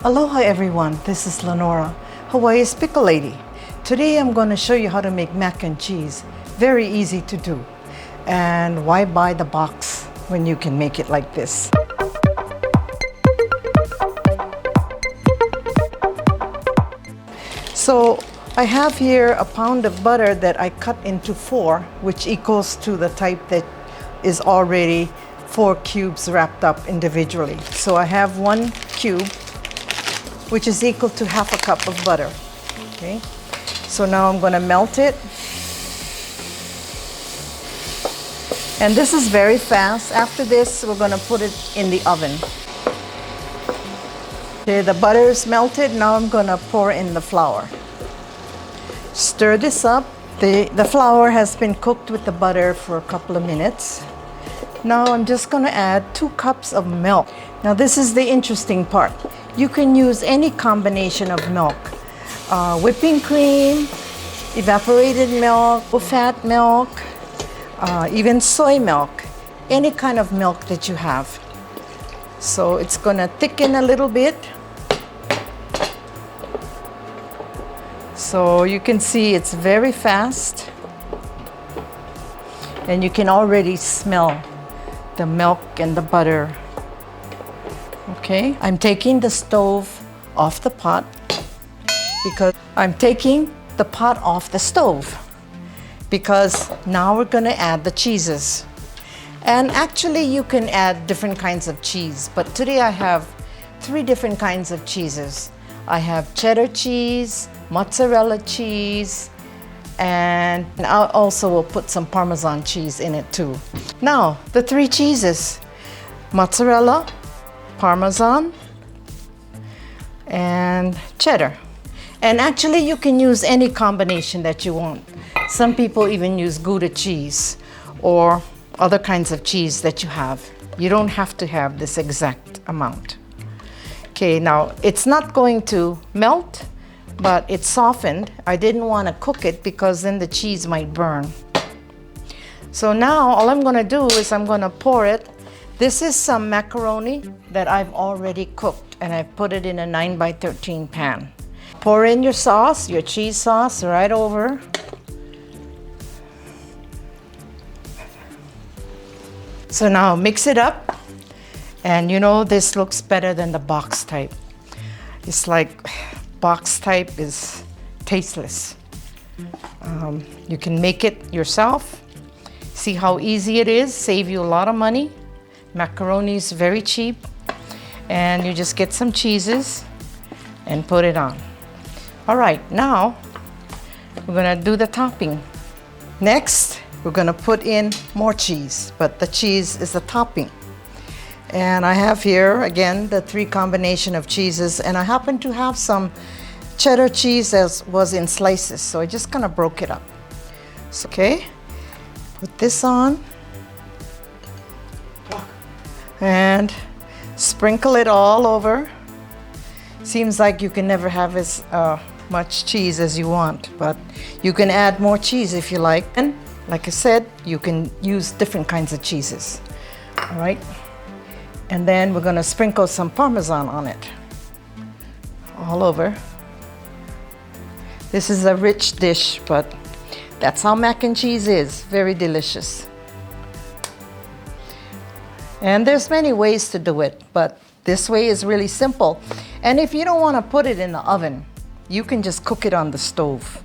Aloha everyone, this is Lenora, Hawaii's Pickle Lady. Today I'm going to show you how to make mac and cheese. Very easy to do. And why buy the box when you can make it like this? So I have here a pound of butter that I cut into 4, which equals to the type that is already 4 cubes wrapped up individually. So I have 1 cube, which is equal to half a cup of butter. Okay, so now I'm going to melt it. And this is very fast. After this, we're going to put it in the oven. Okay, the butter is melted. Now I'm going to pour in the flour. Stir this up. The flour has been cooked with the butter for a couple of minutes. Now I'm just going to add 2 cups of milk. Now this is the interesting part. You can use any combination of milk. Whipping cream, evaporated milk, fat milk, even soy milk, any kind of milk that you have. So it's going to thicken a little bit. So you can see it's very fast. And you can already smell the milk and the butter. Okay, I'm taking the stove off the pot because now we're going to add the cheeses. And actually you can add different kinds of cheese, but today I have 3 different kinds of cheeses. I have cheddar cheese, mozzarella cheese, and I also will put some Parmesan cheese in it too. Now, the 3 cheeses: mozzarella, Parmesan, and cheddar. And actually you can use any combination that you want. Some people even use Gouda cheese or other kinds of cheese that you have. You don't have to have this exact amount. Okay, now it's not going to melt, but it's softened. I didn't want to cook it because then the cheese might burn. So now all I'm going to do is I'm going to pour it. This is some macaroni that I've already cooked, and I've put it in a 9x13 pan. Pour in your sauce, your cheese sauce, right over. So now mix it up. And you know, this looks better than the box type. It's like box type is tasteless. You can make it yourself. See how easy it is, save you a lot of money. Macaroni is very cheap, and you just get some cheeses and put it on. All right, now we're gonna do the topping. Next, we're gonna put in more cheese, but the cheese is the topping. And I have here, again, the 3 combination of cheeses, and I happen to have some cheddar cheese as was in slices, so I just kind of broke it up. So, okay, put this on. And sprinkle it all over. Seems like you can never have as much cheese as you want, but you can add more cheese if you like. And like I said, you can use different kinds of cheeses. All right. And then we're going to sprinkle some Parmesan on it. All over. This is a rich dish, but that's how mac and cheese is. Very delicious. And there's many ways to do it, but this way is really simple. And if you don't want to put it in the oven, you can just cook it on the stove.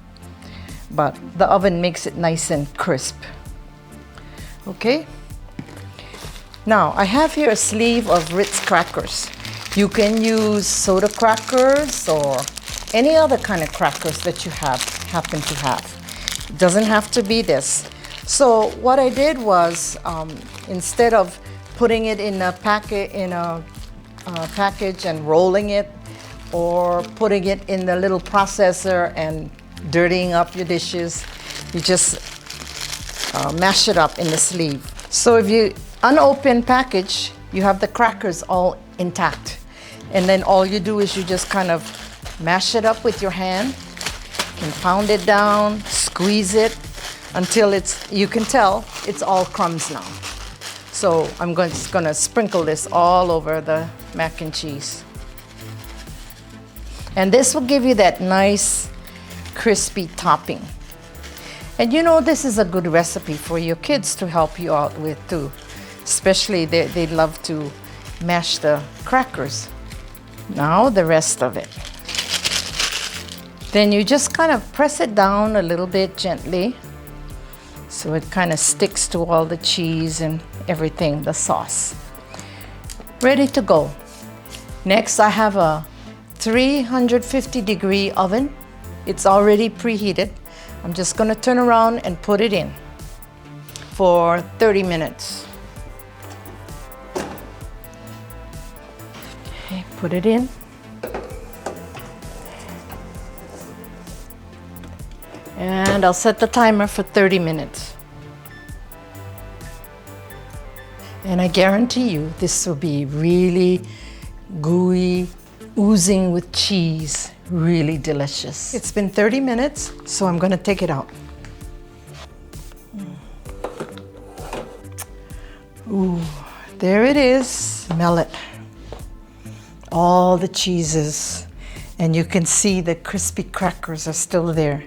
But the oven makes it nice and crisp. Okay? Now, I have here a sleeve of Ritz crackers. You can use soda crackers or any other kind of crackers that you happen to have. It doesn't have to be this. So what I did was, instead of putting it in a package and rolling it, or putting it in the little processor and dirtying up your dishes, you just mash it up in the sleeve. So if you unopened package, you have the crackers all intact, and then all you do is you just kind of mash it up with your hand. You can pound it down, squeeze it until you can tell it's all crumbs now. So I'm just gonna sprinkle this all over the mac and cheese. And this will give you that nice crispy topping. And you know, this is a good recipe for your kids to help you out with too. Especially they love to mash the crackers. Now the rest of it. Then you just kind of press it down a little bit gently so it kind of sticks to all the cheese and everything, the sauce. Ready to go. Next, I have a 350-degree oven. It's already preheated. I'm just going to turn around and put it in for 30 minutes. Okay, put it in. And I'll set the timer for 30 minutes. And I guarantee you this will be really gooey, oozing with cheese, really delicious. It's been 30 minutes, so I'm gonna take it out. Ooh, there it is. Smell it. All the cheeses, and you can see the crispy crackers are still there.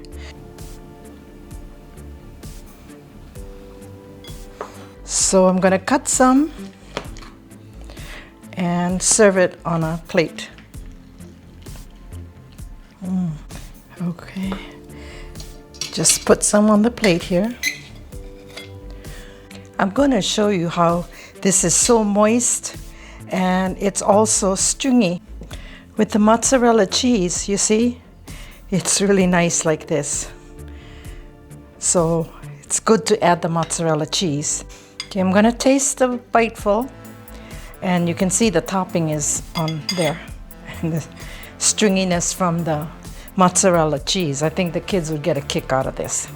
So I'm gonna cut some and serve it on a plate. Okay, just put some on the plate here. I'm gonna show you how this is so moist and it's also stringy. With the mozzarella cheese, you see, it's really nice like this. So it's good to add the mozzarella cheese. Okay, I'm gonna taste a biteful, and you can see the topping is on there and the stringiness from the mozzarella cheese. I think the kids would get a kick out of this.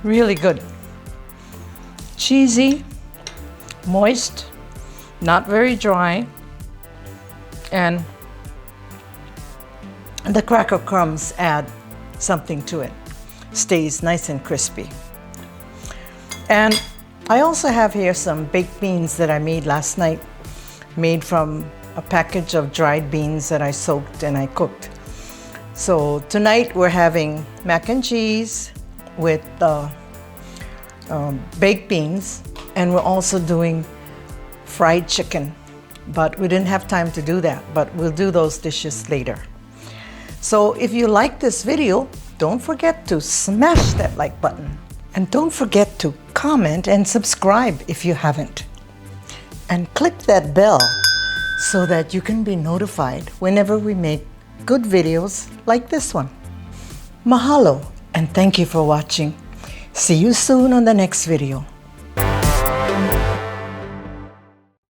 Really good. Cheesy, moist, not very dry, and the cracker crumbs add something to it. Stays nice and crispy. And I also have here some baked beans that I made last night, made from a package of dried beans that I soaked and I cooked. So tonight we're having mac and cheese with baked beans, and we're also doing fried chicken. But we didn't have time to do that, but we'll do those dishes later. So if you like this video, don't forget to smash that like button. And don't forget to comment and subscribe if you haven't. And click that bell so that you can be notified whenever we make good videos like this one. Mahalo, and thank you for watching. See you soon on the next video.